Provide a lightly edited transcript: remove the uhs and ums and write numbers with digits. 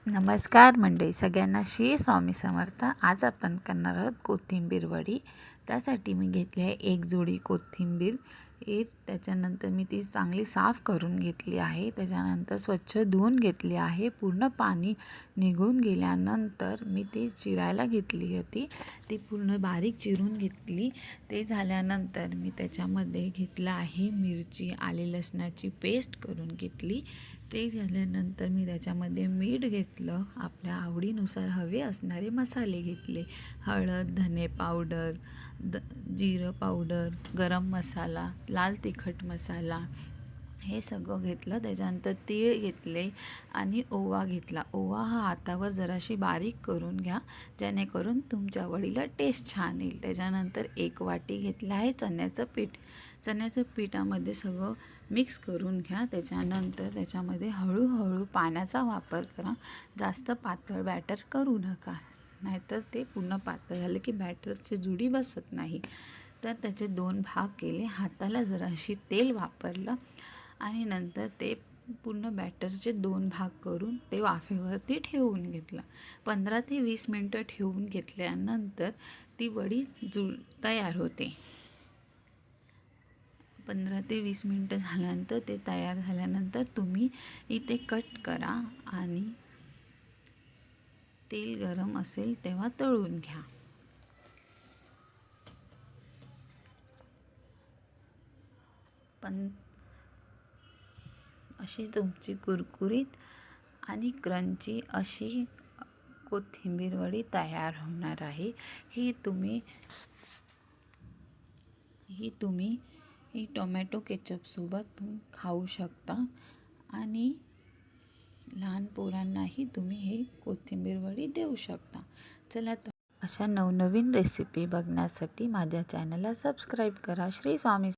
नमस्कार मंडळी, सगळ्यांना श्री स्वामी समर्थ. आज आपण करणार आहोत कोथिंबीर वडी. त्यासाठी मी घेतली आहे एक जोडी कोथिंबीर. त्याच्यानंतर मी ती चांगली साफ करून घेतली आहे. त्याच्यानंतर स्वच्छ धुवून घेतली आहे. पूर्ण पाणी निघून गेल्यानंतर मी ती चिरायला घेतली होती. ती पूर्ण बारीक चिरून घेतली. ते झाल्यानंतर मी त्याच्यामध्ये घेतलं आहे मिरची, आले लसणाची पेस्ट करून घेतली. ते झाल्यानंतर मी त्याच्यामध्ये मीठ घेतलं, आपल्या आवडीनुसार हवे असणारे मसाले घेतले, हळद, धने पावडर, जिरं पावडर, गरम मसाला, लाल तिखट मसाला हे सगळं घेतलं. त्याच्यानंतर तीळ घेतले आणि ओवा घेतला. ओवा हा हातावर जराशी बारीक करून घ्या, जेणेकरून तुमच्या वडीला टेस्ट छान येईल. त्याच्यानंतर 1 वाटी घेतलं आहे चण्याचं पीठ. चण्याचं पिठामध्ये सगळं मिक्स करून घ्या. त्याच्यानंतर त्याच्यामध्ये हळूहळू पाण्याचा वापर करा. जास्त पातळ बॅटर करू नका, नाहीतर ते पूर्ण पातळ झालं की बॅटरची जुडी बसत नाही. तर त्याचे 2 भाग केले. हाताला जराशी तेल वापरलं आणि नंतर ते पूर्ण बॅटरचे 2 भाग करून ते वाफेवरती ठेवून घेतलं. 15 ते 20 मिनटं ठेवून घेतल्यानंतर ती वडी तयार होते. 15 ते 20 मिनटं झाल्यानंतर ते तयार झाल्यानंतर तुम्ही इथे कट करा आणि तेल गरम असेल तेव्हा तळून घ्या. पण अशी तुमची कुरकुरीत आणि क्रंची अशी कोथिंबीर वडी तयार होणार आहे. ही तुम्ही टोमॅटो केचपसोबत खाऊ शकता आणि लहान पोरांनाही तुम्ही हे कोथिंबीर वडी देऊ शकता. चला तर अशा नवनवीन रेसिपी बघण्यासाठी माझ्या चॅनलला सबस्क्राईब करा. श्री स्वामी